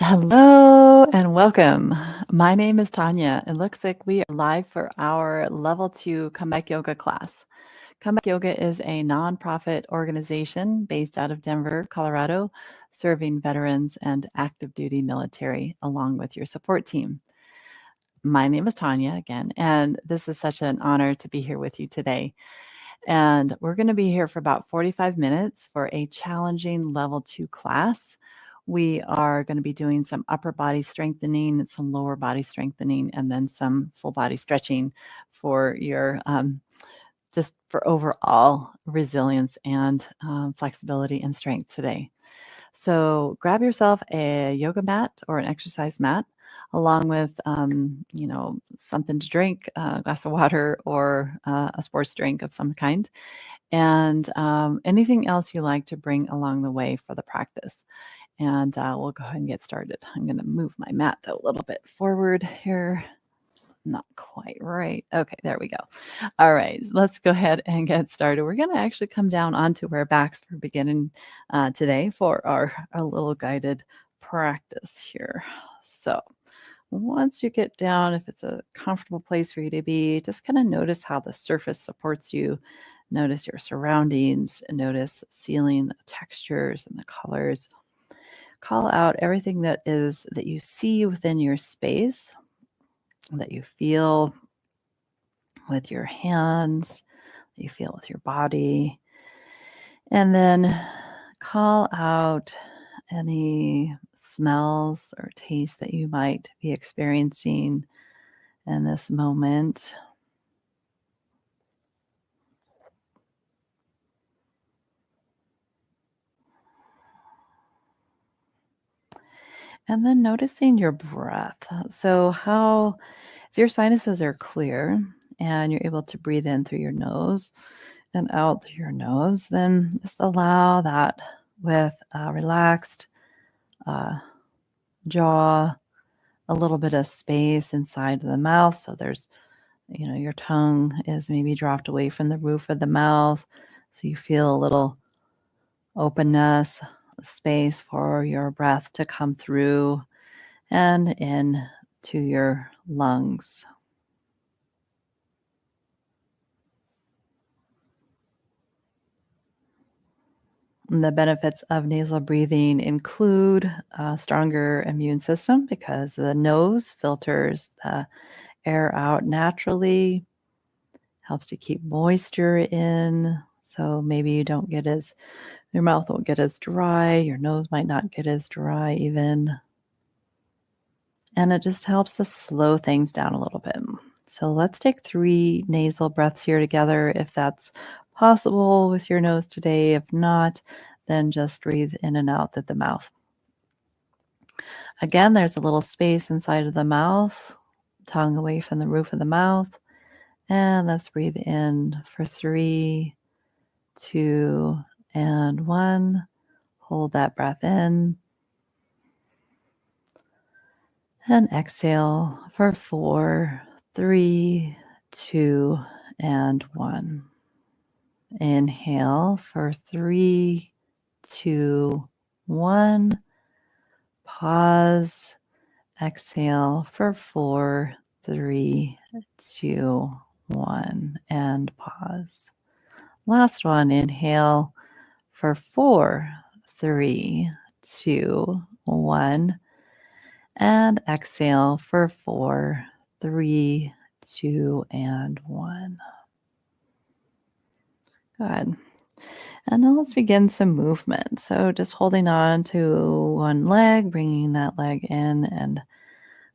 Hello and welcome. My name is Tonya. It looks like we are live for our level 2 comeback yoga class. Comeback Yoga is a nonprofit organization based out of Denver, Colorado, serving veterans and active duty military along with your support team. My name is Tonya again, and this is such an honor to be here with you today. And we're going to be here for about 45 minutes for a challenging level 2 class. We are going to be doing some upper body strengthening, some lower body strengthening, and then some full body stretching for your just for overall resilience and flexibility and strength today. So grab yourself a yoga mat or an exercise mat, along with something to drink, a glass of water or a sports drink of some kind, and anything else you like to bring along the way for the practice. And we'll go ahead and get started. I'm going to move my mat though a little bit forward here. Not quite right. Okay, there we go. All right, let's go ahead and get started. We're going to actually come down onto our backs for beginning today for our little guided practice here. So once you get down, if it's a comfortable place for you to be, just kind of notice how the surface supports you. Notice your surroundings, notice the ceiling, the textures and the colors. Call out everything that you see within your space, that you feel with your hands, that you feel with your body. And then call out any smells or tastes that you might be experiencing in this moment. And then noticing your breath. So, if your sinuses are clear and you're able to breathe in through your nose and out through your nose, then just allow that with a relaxed jaw, a little bit of space inside of the mouth. So, your tongue is maybe dropped away from the roof of the mouth. So, you feel a little openness, space for your breath to come through and in to your lungs. And the benefits of nasal breathing include a stronger immune system because the nose filters the air out naturally, helps to keep moisture in. So maybe your mouth won't get as dry, your nose might not get as dry even. And it just helps to slow things down a little bit. So let's take 3 nasal breaths here together if that's possible with your nose today. If not, then just breathe in and out through the mouth. Again, there's a little space inside of the mouth, tongue away from the roof of the mouth. And let's breathe in for 3, 2, and 1. Hold that breath in. And exhale for 4, 3, 2, and 1. Inhale for 3, 2, 1. Pause. Exhale for 4, 3, 2, 1. And pause. Last one. Inhale for 4, 3, 2, 1. And exhale for 4, 3, 2, and 1. Good. And now let's begin some movement. So just holding on to one leg, bringing that leg in and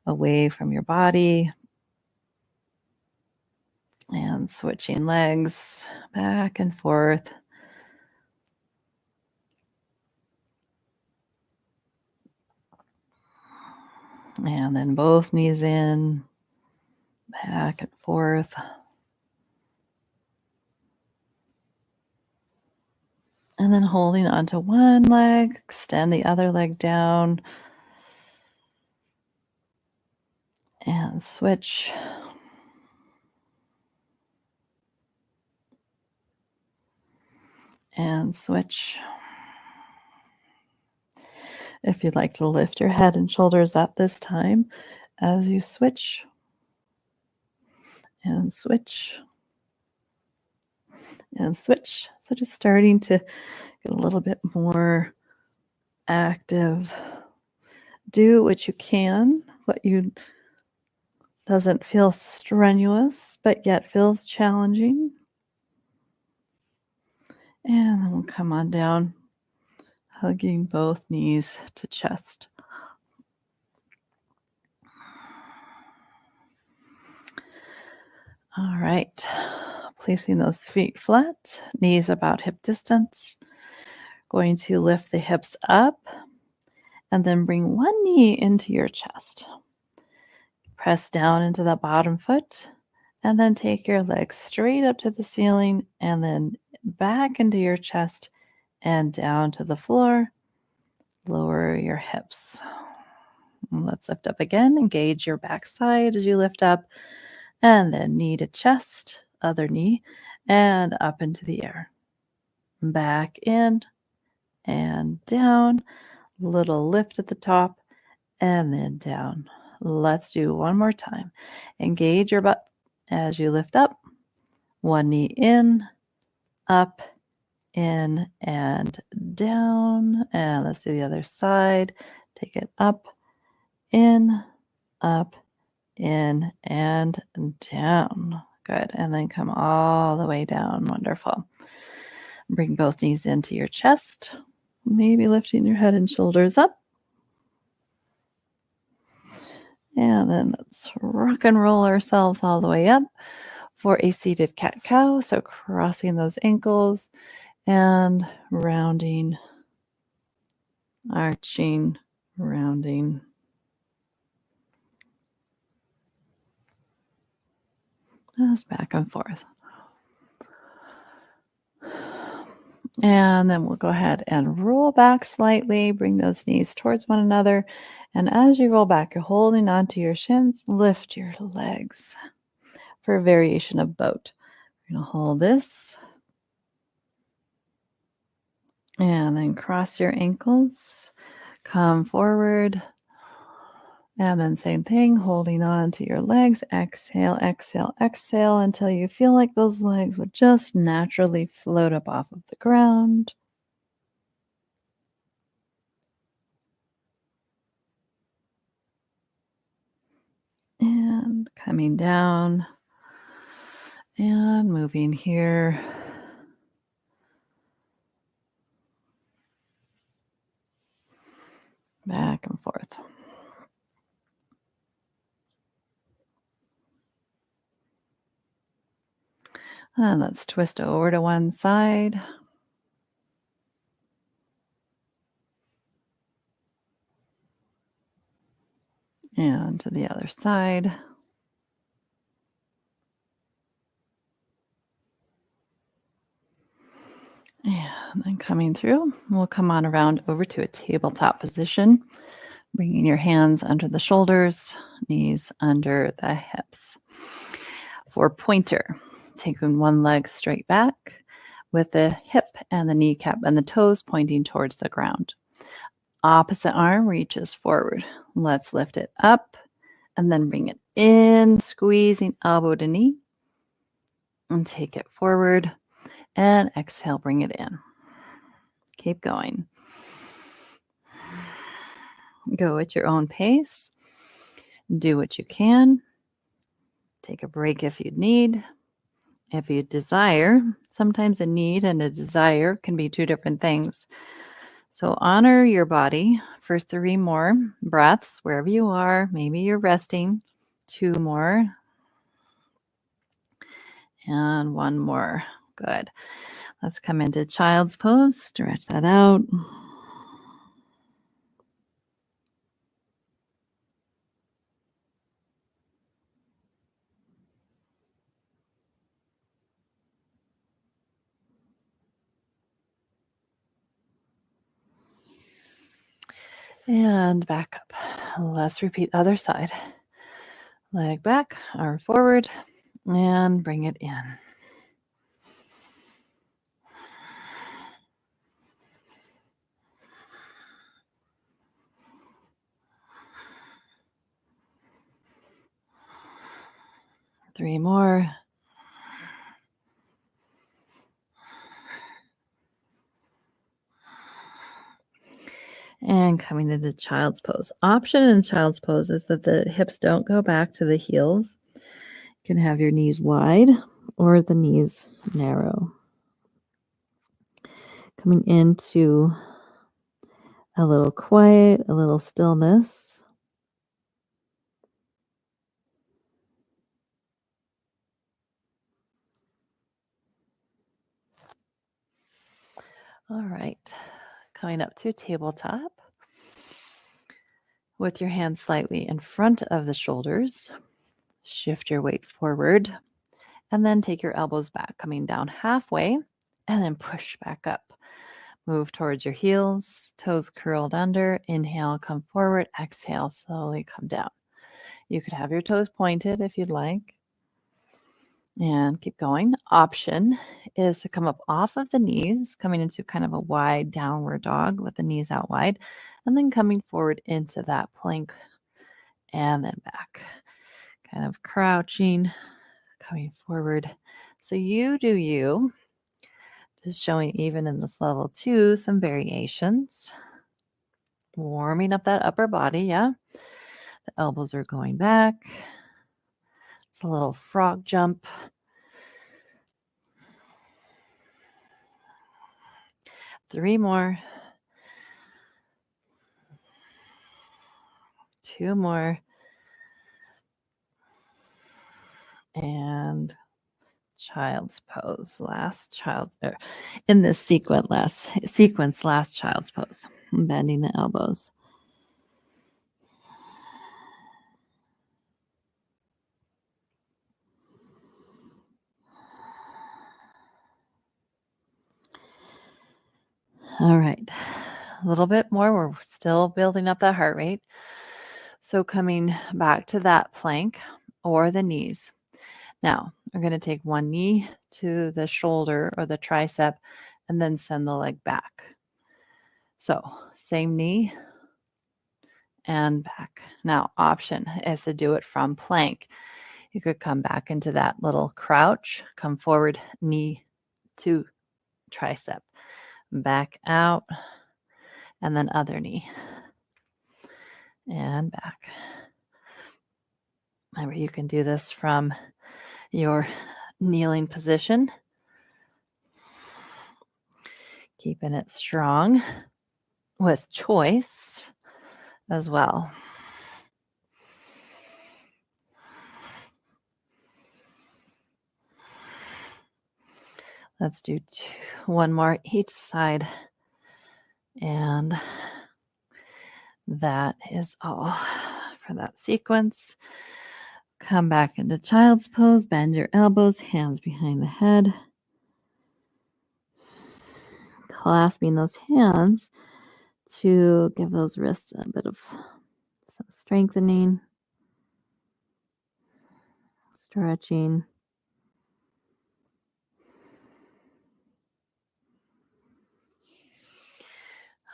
away from your body. And switching legs back and forth. And then both knees in, back and forth. And then holding onto one leg, extend the other leg down. And switch. And switch. If you'd like to lift your head and shoulders up this time as you switch and switch and switch. So just starting to get a little bit more active. Do what you can, what you doesn't feel strenuous, but yet feels challenging. And then we'll come on down, hugging both knees to chest. All right. Placing those feet flat, knees about hip distance. Going to lift the hips up and then bring one knee into your chest. Press down into the bottom foot and then take your legs straight up to the ceiling and then back into your chest and down to the floor. Lower your hips. Let's lift up again. Engage your backside as you lift up and then knee to chest, other knee, and up into the air. Back in and down. Little lift at the top and then down. Let's do one more time. Engage your butt as you lift up. One knee in, up, in, and down. And let's do the other side. Take it up, in, up, in, and down. Good. And then come all the way down. Wonderful. Bring both knees into your chest. Maybe lifting your head and shoulders up. And then let's rock and roll ourselves all the way up for a seated cat-cow. So crossing those ankles and rounding, arching, rounding. Just back and forth. And then we'll go ahead and roll back slightly. Bring those knees towards one another. And as you roll back, you're holding onto your shins. Lift your legs for a variation of boat. You're going to hold this. And then cross your ankles. Come forward. And then same thing, holding on to your legs. Exhale, exhale, exhale until you feel like those legs would just naturally float up off of the ground. And coming down and moving here. Back and forth. And let's twist over to one side. And to the other side. And then coming through, we'll come on around over to a tabletop position, bringing your hands under the shoulders, knees under the hips. For pointer, taking one leg straight back with the hip and the kneecap and the toes pointing towards the ground. Opposite arm reaches forward. Let's lift it up and then bring it in, squeezing elbow to knee. And take it forward and exhale, bring it in. Keep going. Go at your own pace. Do what you can. Take a break if you need. If you desire, sometimes a need and a desire can be two different things. So honor your body for 3 more breaths wherever you are. Maybe you're resting. 2 more. And 1 more. Good. Let's come into child's pose. Stretch that out. And back up. Let's repeat other side. Leg back, arm forward, and bring it in. 3 more. And coming into child's pose. Option in child's pose is that the hips don't go back to the heels. You can have your knees wide or the knees narrow. Coming into a little quiet, a little stillness. All right. Coming up to tabletop with your hands slightly in front of the shoulders. Shift your weight forward and then take your elbows back, coming down halfway and then push back up. Move towards your heels, toes curled under. Inhale, come forward. Exhale, slowly come down. You could have your toes pointed if you'd like. And keep going. Option is to come up off of the knees, coming into kind of a wide downward dog with the knees out wide, and then coming forward into that plank and then back. Kind of crouching, coming forward. So you do you. Just showing even in this level 2 some variations. Warming up that upper body, yeah. The elbows are going back. It's a little frog jump. 3 more. 2 more. And child's pose. Last child's in this sequence, last child's pose. Bending the elbows. All right. A little bit more. We're still building up that heart rate. So coming back to that plank or the knees. Now, we're going to take one knee to the shoulder or the tricep and then send the leg back. So, same knee and back. Now, option is to do it from plank. You could come back into that little crouch, come forward, knee to tricep, back out, and then other knee, and back. Remember, you can do this from your kneeling position, keeping it strong with choice as well. Let's do one more each side. And that is all for that sequence. Come back into child's pose, bend your elbows, hands behind the head. Clasping those hands to give those wrists a bit of some strengthening, stretching.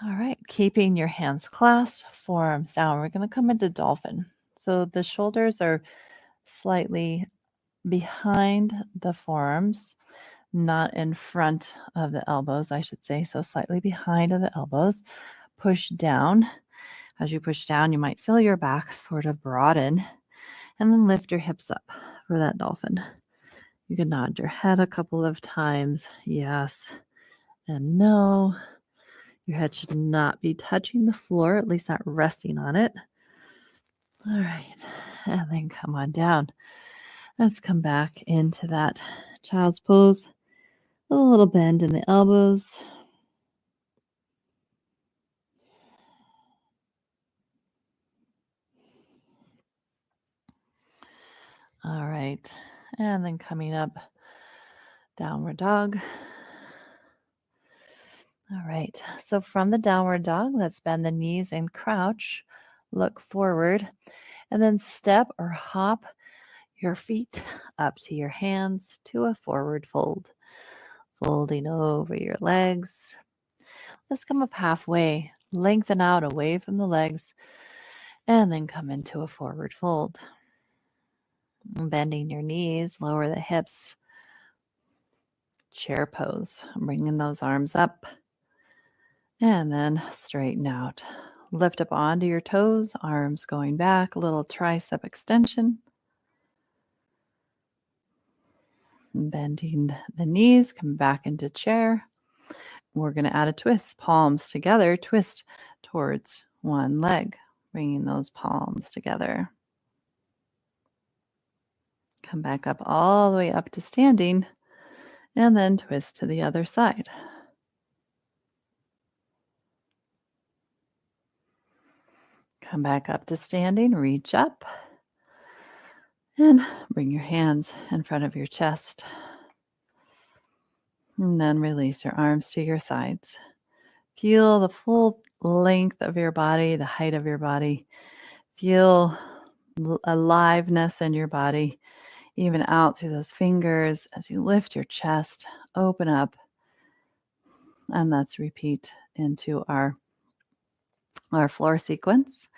All right, keeping your hands clasped, forearms down. We're going to come into dolphin. So the shoulders are slightly behind the forearms, not in front of the elbows, I should say. So slightly behind of the elbows. Push down. As you push down, you might feel your back sort of broaden, and then lift your hips up for that dolphin. You can nod your head a couple of times. Yes and no. Your head should not be touching the floor, at least not resting on it. All right. And then come on down. Let's come back into that child's pose. A little bend in the elbows. All right. And then coming up, downward dog. All right. So from the downward dog, let's bend the knees and crouch. Look forward. And then step or hop your feet up to your hands to a forward fold. Folding over your legs. Let's come up halfway. Lengthen out away from the legs. And then come into a forward fold. Bending your knees, lower the hips. Chair pose, bringing those arms up and then straighten out. Lift up onto your toes, arms going back, a little tricep extension. Bending the knees, come back into chair. We're going to add a twist. Palms together, twist towards one leg, bringing those palms together. Come back up all the way up to standing, and then twist to the other side. Come back up to standing, reach up, and bring your hands in front of your chest. And then release your arms to your sides. Feel the full length of your body, the height of your body. Feel aliveness in your body, even out through those fingers as you lift your chest, open up. And let's repeat into our floor sequence.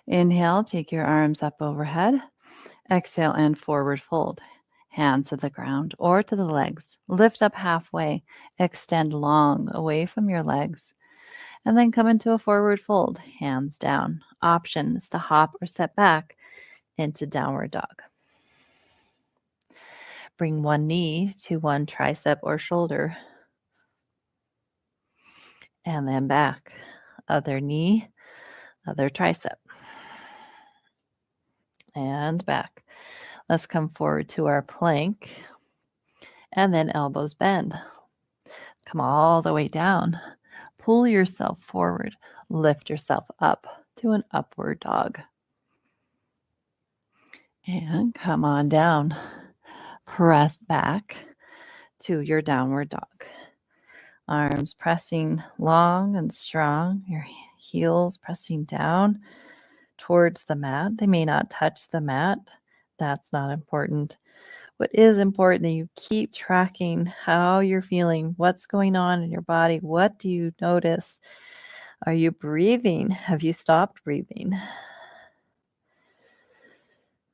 Inhale, take your arms up overhead. Exhale and forward fold. Hands to the ground or to the legs. Lift up halfway. Extend long away from your legs. And then come into a forward fold. Hands down. Option is to hop or step back into downward dog. Bring one knee to one tricep or shoulder. And then back. Other knee, other tricep. And back. Let's come forward to our plank. And then elbows bend. Come all the way down. Pull yourself forward. Lift yourself up to an upward dog. And come on down. Press back to your downward dog. Arms pressing long and strong. Your heels pressing down towards the mat. They may not touch the mat. That's not important. What is important that you keep tracking how you're feeling, what's going on in your body. What do you notice? Are you breathing? Have you stopped breathing?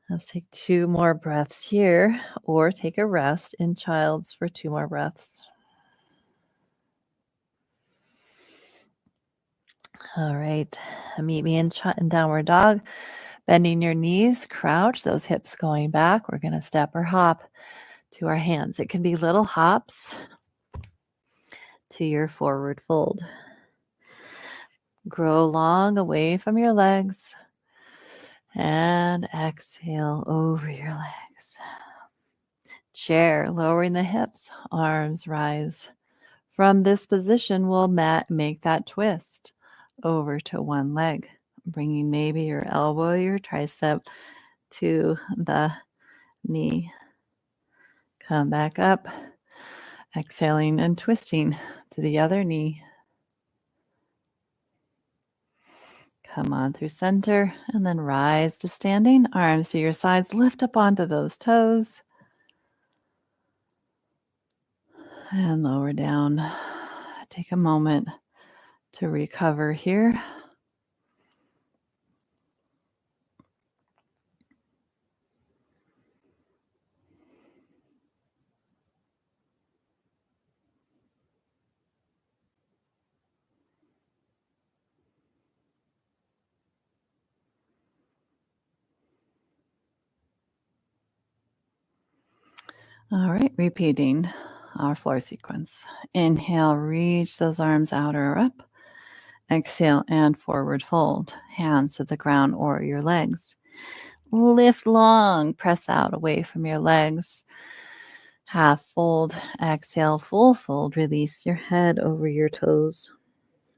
Let's take 2 more breaths here, or take a rest in child's for 2 more breaths. All right, meet me in downward dog. Bending your knees, crouch, those hips going back. We're going to step or hop to our hands. It can be little hops to your forward fold. Grow long away from your legs. And exhale over your legs. Chair, lowering the hips, arms rise. From this position, we'll make that twist over to one leg, bringing maybe your elbow, your tricep to the knee. Come back up, exhaling and twisting to the other knee. Come on through center and then rise to standing. Arms to your sides. Lift up onto those toes. And lower down. Take a moment to recover here. All right, repeating our floor sequence. Inhale, reach those arms out or up. Exhale and forward fold. Hands to the ground or your legs. Lift long, press out away from your legs. Half fold, exhale, full fold. Release your head over your toes.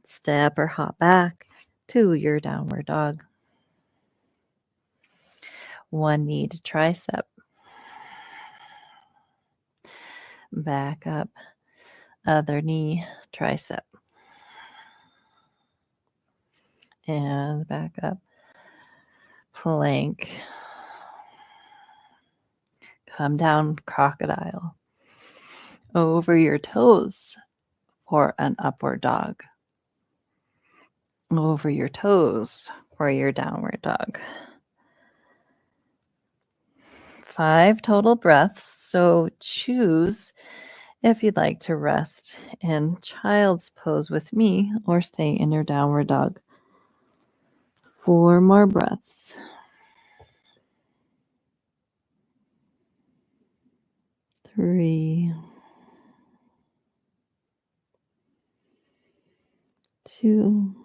Step or hop back to your downward dog. One knee to tricep. Back up. Other knee, tricep. And back up. Plank. Come down, crocodile. Over your toes for an upward dog. Over your toes for your downward dog. 5 total breaths. So choose if you'd like to rest in child's pose with me or stay in your downward dog. 4 more breaths. 3, 2,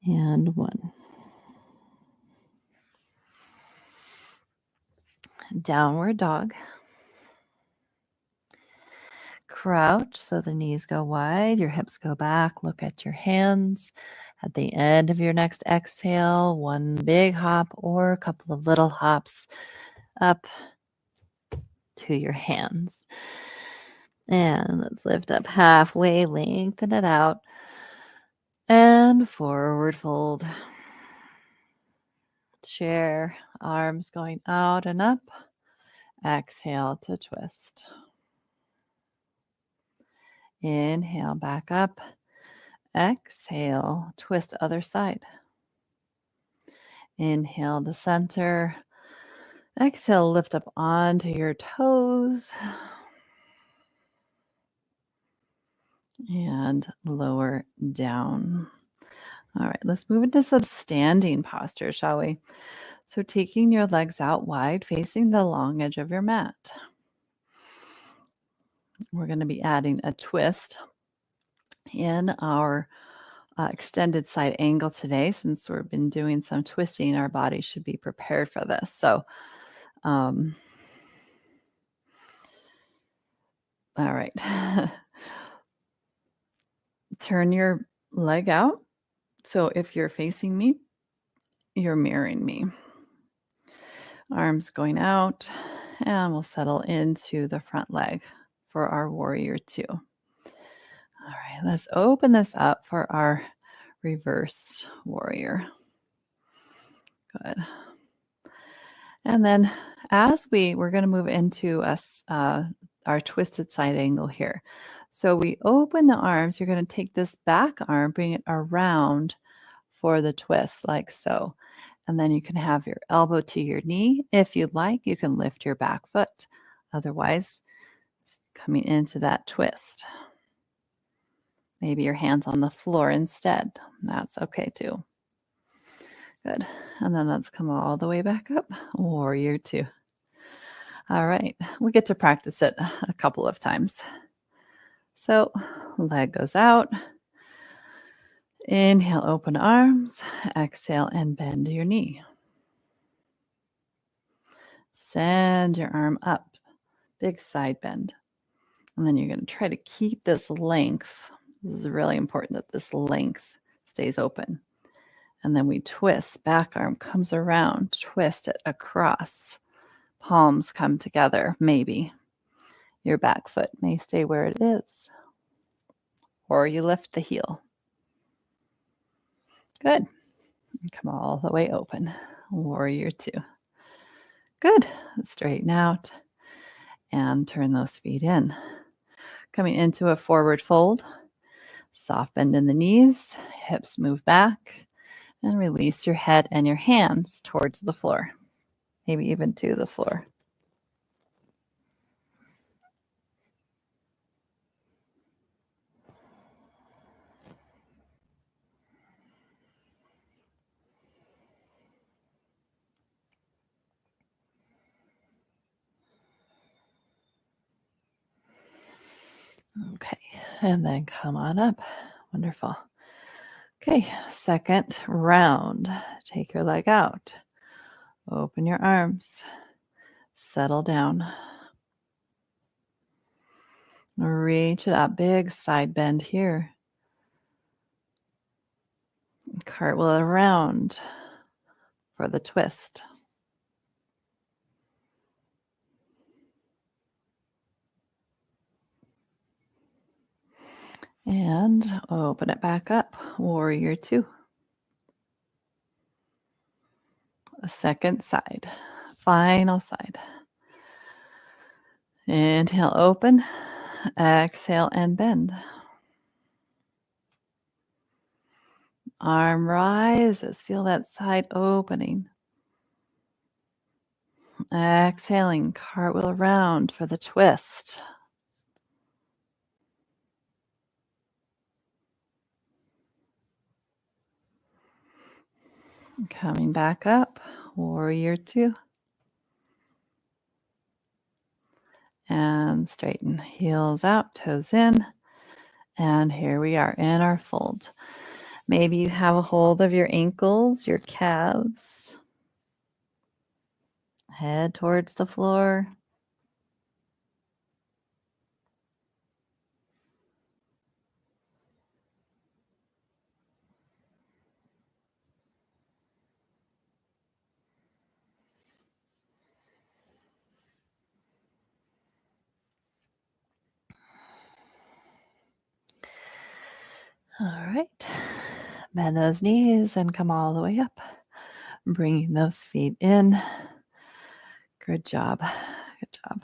and 1. Downward dog. Crouch so the knees go wide, your hips go back. Look at your hands. At the end of your next exhale, one big hop or a couple of little hops up to your hands. And let's lift up halfway, lengthen it out, and forward fold. Chair, arms going out and up. Exhale to twist. Inhale, back up. Exhale, twist other side. Inhale to center. Exhale, lift up onto your toes. And lower down. All right, let's move into some standing posture, shall we? So taking your legs out wide, facing the long edge of your mat. We're going to be adding a twist in our extended side angle today. Since we've been doing some twisting, our body should be prepared for this. So, all right. Turn your leg out. So if you're facing me, you're mirroring me. Arms going out, and we'll settle into the front leg for our warrior 2. All right, let's open this up for our reverse warrior. Good. And then as we're going to move into our twisted side angle here. So we open the arms. You're going to take this back arm, bring it around for the twist like so. And then you can have your elbow to your knee. If you'd like, you can lift your back foot. Otherwise, coming into that twist. Maybe your hands on the floor instead. That's okay too. Good. And then let's come all the way back up. Warrior 2. All right. We get to practice it a couple of times. So leg goes out. Inhale, open arms. Exhale and bend your knee. Send your arm up. Big side bend. And then you're going to try to keep this length. This is really important that this length stays open. And then we twist. Back arm comes around. Twist it across. Palms come together, maybe. Your back foot may stay where it is. Or you lift the heel. Good. Come all the way open. Warrior 2. Good. Straighten out and turn those feet in. Coming into a forward fold. Soft bend in the knees. Hips move back. And release your head and your hands towards the floor. Maybe even to the floor. Okay, and then come on up. Wonderful. Okay, second round. Take your leg out. Open your arms. Settle down. Reach it up. Big side bend here. Cartwheel it around for the twist. And open it back up. Warrior 2. The second side. Final side. Inhale, open. Exhale and bend. Arm rises. Feel that side opening. Exhaling, cartwheel around for the twist. Coming back up, warrior two. And straighten, heels out, toes in. And here we are in our fold. Maybe you have a hold of your ankles, your calves. Head towards the floor. All right. Bend those knees and come all the way up. Bringing those feet in. Good job. Good job.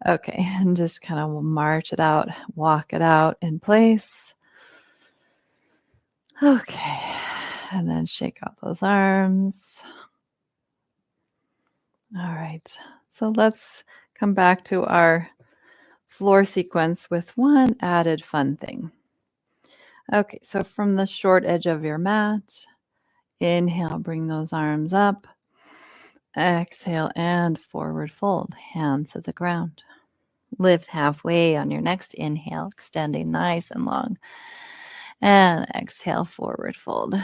Okay, and just kind of march it out, walk it out in place. Okay, and then shake out those arms. All right, so let's come back to our floor sequence with one added fun thing. Okay, so from the short edge of your mat, inhale, bring those arms up. Exhale and forward fold, hands to the ground. Lift halfway on your next inhale, extending nice and long. And exhale, forward fold.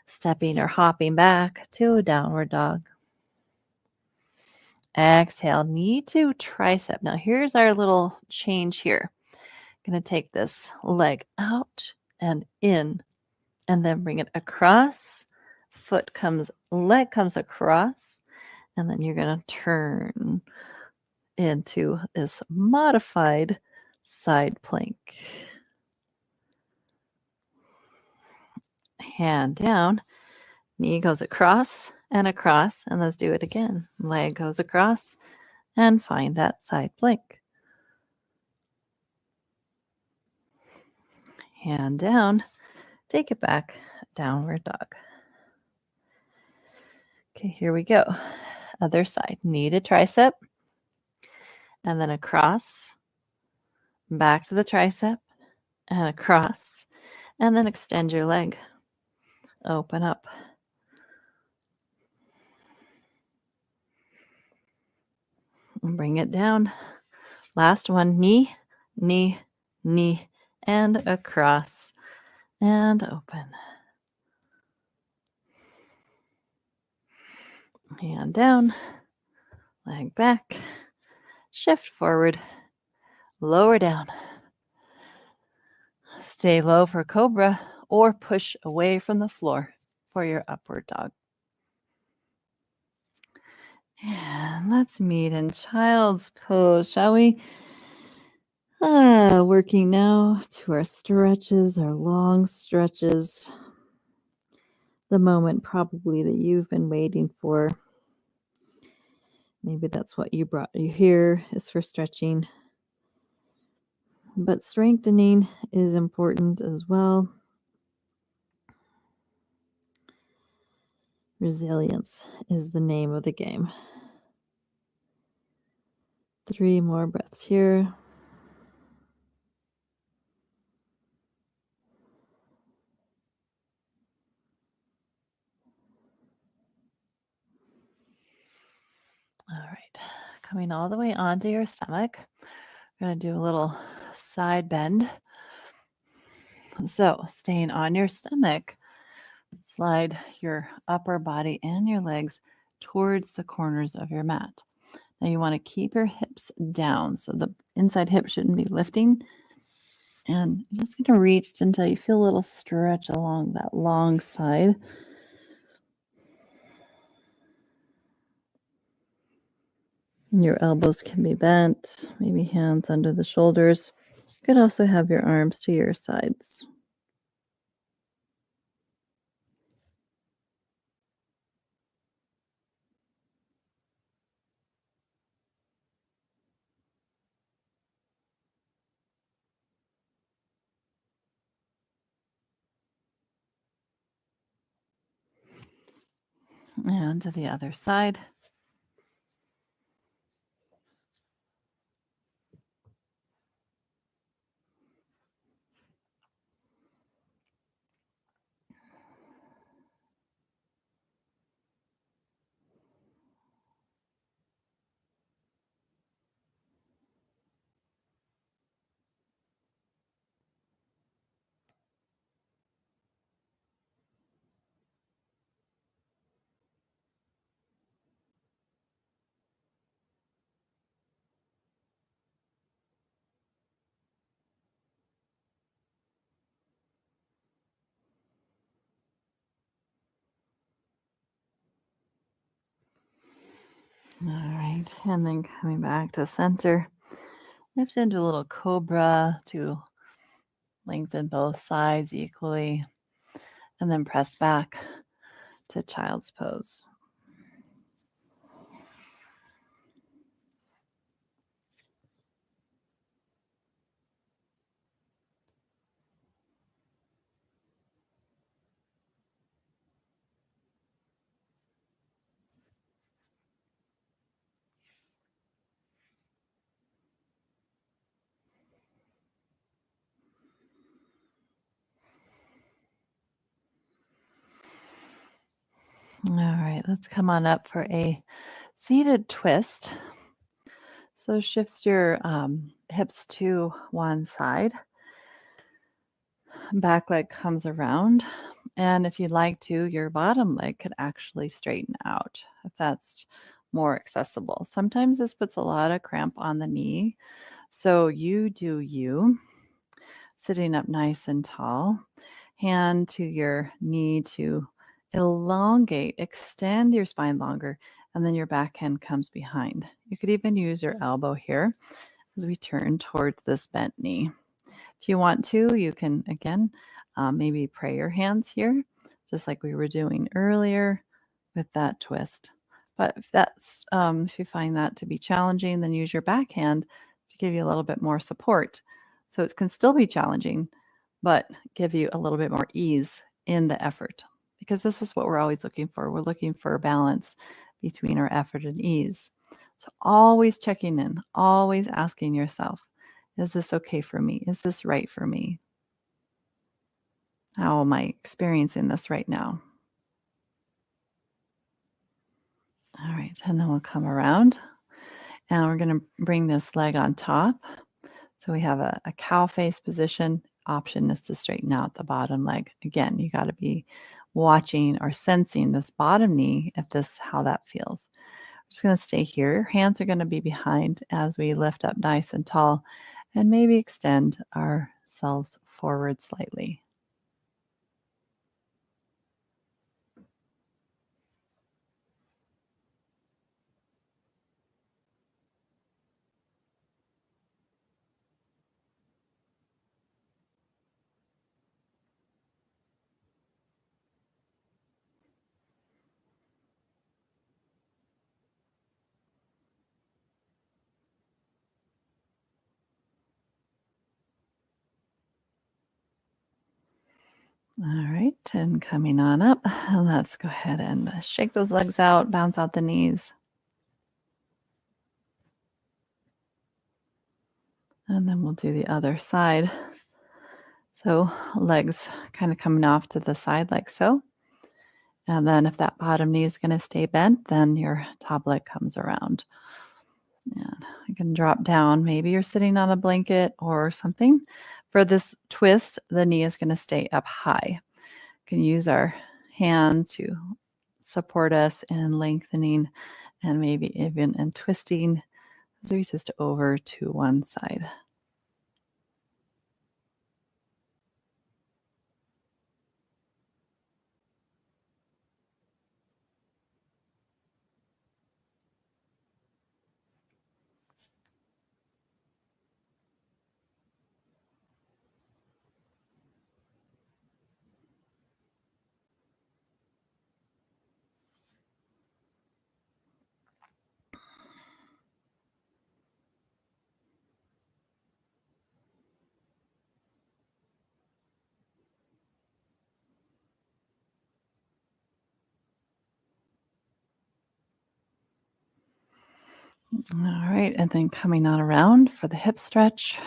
Stepping or hopping back to a downward dog. Exhale, knee to tricep. Now here's our little change here. Going to take this leg out and in, and then bring it across. Leg comes across, and then you're going to turn into this modified side plank. Hand down, knee goes across, and let's do it again. Leg goes across, and find that side plank. Hand down, take it back, downward dog. Okay, here we go. Other side, knee to tricep, and then across, back to the tricep, and across, and then extend your leg. Open up. Bring it down. Last one, knee, knee, knee, and across, and open. Hand down, leg back, shift forward, lower down. Stay low for cobra or push away from the floor for your upward dog. And let's meet in child's pose, shall we? Working now to our stretches, our long stretches. The moment probably that you've been waiting for. Maybe that's what you brought you here is for stretching. But strengthening is important as well. Resilience is the name of the game. 3 more breaths here. All right, coming all the way onto your stomach. We're going to do a little side bend. So, staying on your stomach, slide your upper body and your legs towards the corners of your mat. Now, you want to keep your hips down, so the inside hip shouldn't be lifting. And you're just going to reach until you feel a little stretch along that long side. Your elbows can be bent, maybe hands under the shoulders. You could also have your arms to your sides. And to the other side. All right. And then coming back to center. Lift into a little cobra to lengthen both sides equally. And then press back to child's pose. All right, let's come on up for a seated twist. So shift your hips to one side, back leg comes around. And if you'd like to, your bottom leg could actually straighten out if that's more accessible. Sometimes this puts a lot of cramp on the knee. So you do you, sitting up nice and tall, hand to your knee to elongate, extend your spine longer, and then your back hand comes behind. You could even use your elbow here as we turn towards this bent knee. If you want to, you can again maybe pray your hands here, just like we were doing earlier with that twist. But if you find that to be challenging, then use your backhand to give you a little bit more support. So it can still be challenging, but give you a little bit more ease in the effort. Because this is what we're always looking for. We're looking for a balance between our effort and ease. So always checking in, always asking yourself, is this okay for me? Is this right for me? How am I experiencing this right now? All right, and then we'll come around and we're going to bring this leg on top. So we have a cow face position. Option is to straighten out the bottom leg. Again, you got to be watching or sensing this bottom knee if this how that feels. I'm just going to stay here. Hands are going to be behind as we lift up nice and tall and maybe extend ourselves forward slightly. All right, and coming on up, let's go ahead and shake those legs out, bounce out the knees. And then we'll do the other side. So legs kind of coming off to the side like so. And then if that bottom knee is going to stay bent, then your top leg comes around. And you can drop down. Maybe you're sitting on a blanket or something. For this twist, the knee is going to stay up high. You can use our hand to support us in lengthening and maybe even in twisting the resist over to one side. All right, and then coming on around for the hip stretch.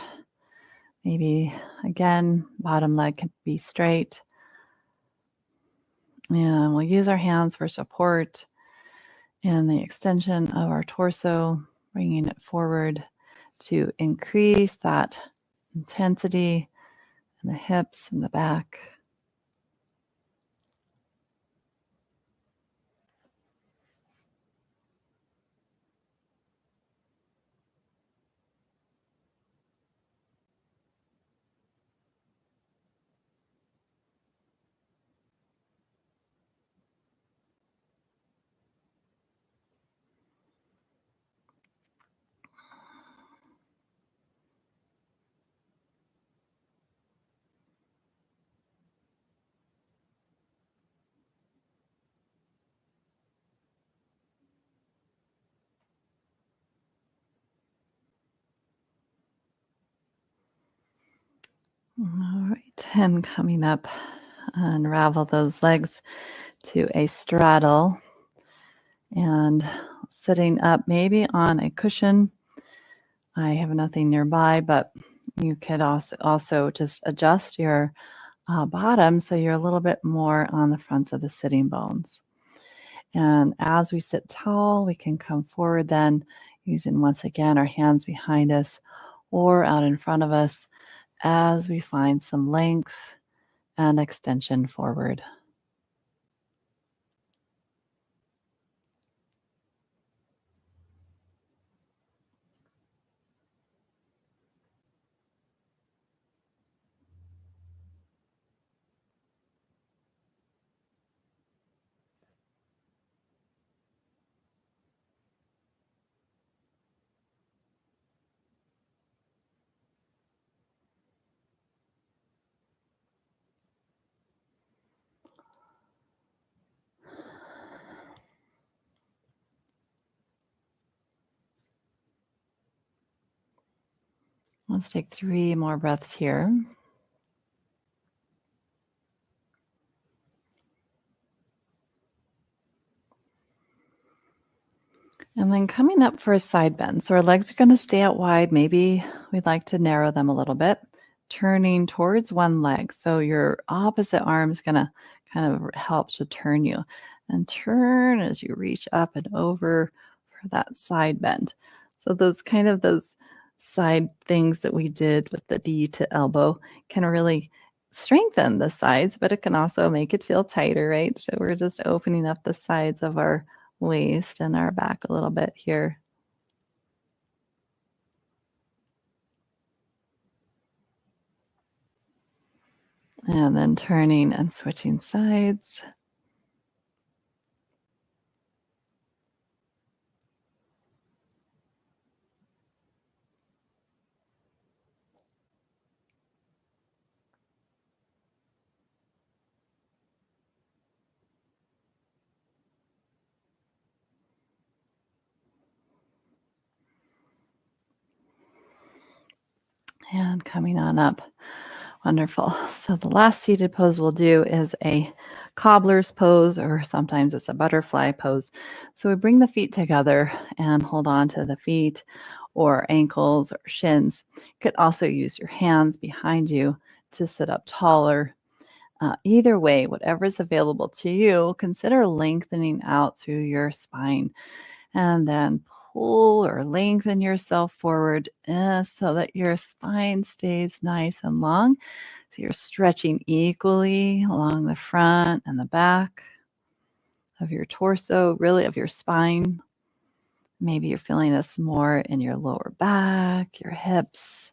Maybe again, bottom leg can be straight. And we'll use our hands for support and the extension of our torso, bringing it forward to increase that intensity in the hips and the back. All right, and coming up, unravel those legs to a straddle and sitting up maybe on a cushion. I have nothing nearby, but you could also just adjust your bottom so you're a little bit more on the fronts of the sitting bones. And as we sit tall, we can come forward then using once again our hands behind us or out in front of us as we find some length and extension forward. Let's take 3 more breaths here. And then coming up for a side bend. So our legs are going to stay out wide. Maybe we'd like to narrow them a little bit, turning towards one leg. So your opposite arm is going to kind of help to turn you. And turn as you reach up and over for that side bend. So those side things that we did with the knee to elbow can really strengthen the sides, but it can also make it feel tighter, right? So we're just opening up the sides of our waist and our back a little bit here. And then turning and switching sides. And coming on up. Wonderful. So the last seated pose we'll do is a cobbler's pose, or sometimes it's a butterfly pose. So we bring the feet together and hold on to the feet or ankles or shins. You could also use your hands behind you to sit up taller. Either way, whatever is available to you, consider lengthening out through your spine and then pull or lengthen yourself forward so that your spine stays nice and long. So you're stretching equally along the front and the back of your torso, really of your spine. Maybe you're feeling this more in your lower back, your hips.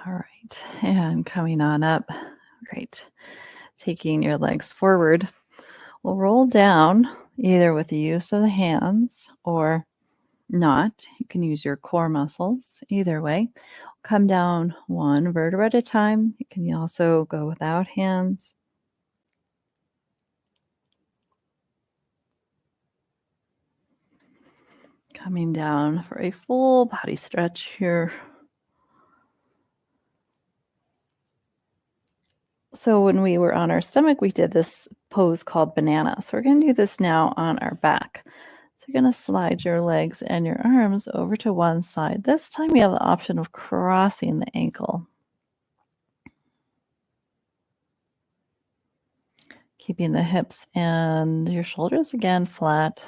All right. And coming on up. Great. Taking your legs forward. We'll roll down either with the use of the hands or not. You can use your core muscles either way. Come down one vertebra at a time. You can also go without hands. Coming down for a full body stretch here. So when we were on our stomach, we did this pose called banana. So we're going to do this now on our back. So you're going to slide your legs and your arms over to one side. This time we have the option of crossing the ankle. Keeping the hips and your shoulders again flat.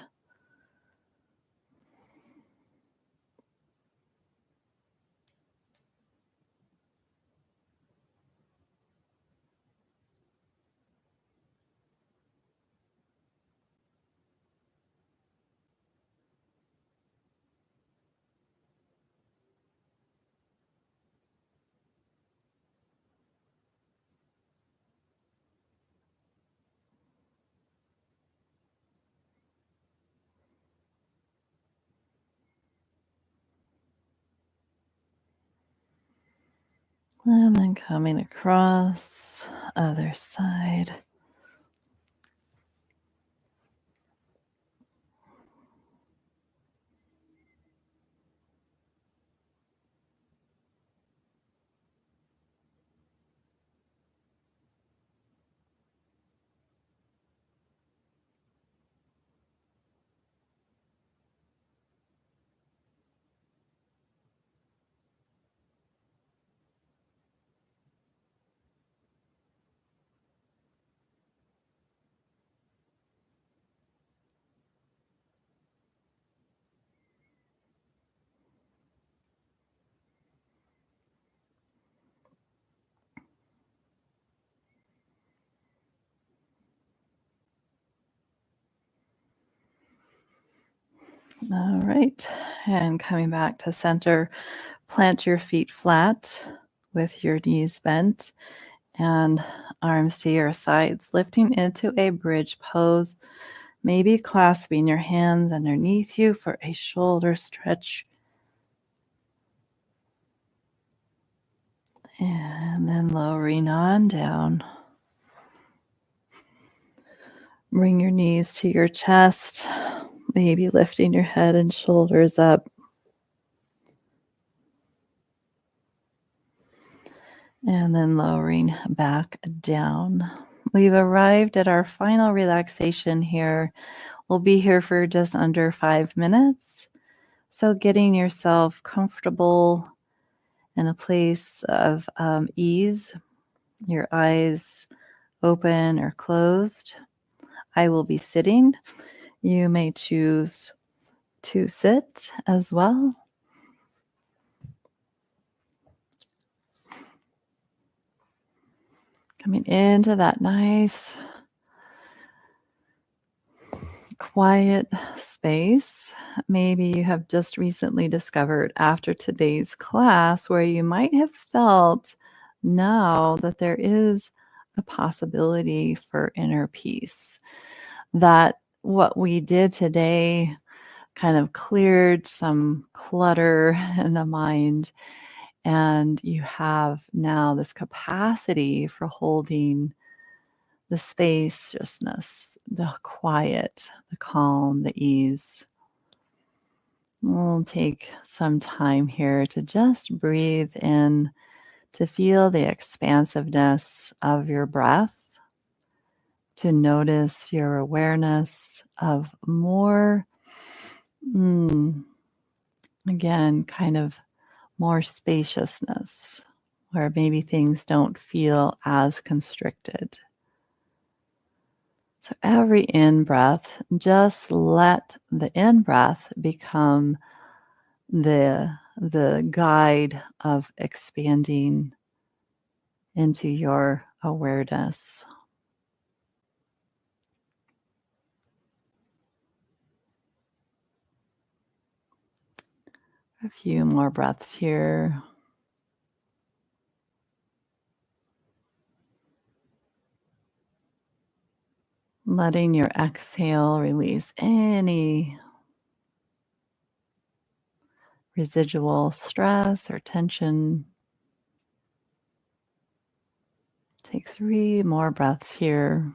And then coming across, other side. All right, and coming back to center, plant your feet flat with your knees bent and arms to your sides, lifting into a bridge pose, maybe clasping your hands underneath you for a shoulder stretch. And then lowering on down. Bring your knees to your chest, maybe lifting your head and shoulders up. And then lowering back down. We've arrived at our final relaxation here. We'll be here for just under 5 minutes. So getting yourself comfortable in a place of ease, your eyes open or closed. I will be sitting. You may choose to sit as well. Coming into that nice, quiet space. Maybe you have just recently discovered after today's class where you might have felt now that there is a possibility for inner peace. That what we did today kind of cleared some clutter in the mind, and you have now this capacity for holding the spaciousness, the quiet, the calm, the ease. We'll take some time here to just breathe in, to feel the expansiveness of your breath, to notice your awareness of more, again, kind of more spaciousness, where maybe things don't feel as constricted. So every in-breath, just let the in-breath become the guide of expanding into your awareness. A few more breaths here. Letting your exhale release any residual stress or tension. Take 3 more breaths here.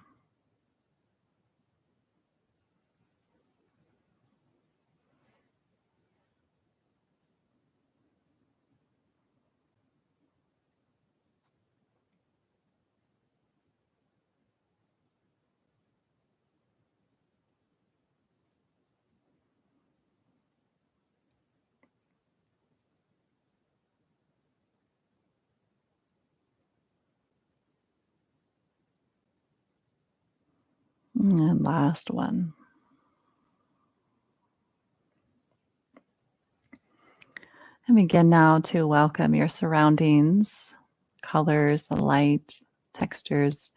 And last one. And begin now to welcome your surroundings, colors, the light, textures,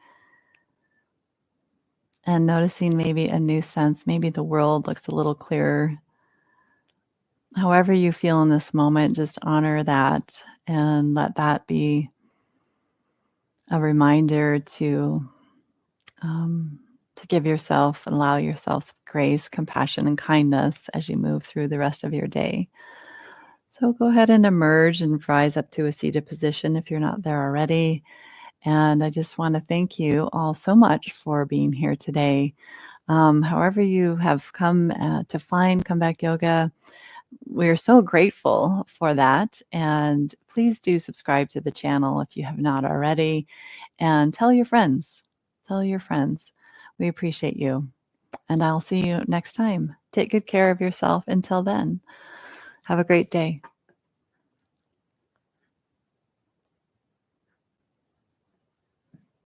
and noticing maybe a new sense. Maybe the world looks a little clearer. However you feel in this moment, just honor that and let that be a reminder to give yourself and allow yourself grace, compassion, and kindness as you move through the rest of your day. So go ahead and emerge and rise up to a seated position if you're not there already. And I just want to thank you all so much for being here today. However you have come to find Comeback Yoga, we're so grateful for that. And please do subscribe to the channel if you have not already. And tell your friends. Tell your friends. We appreciate you. And I'll see you next time. Take good care of yourself until then. Have a great day.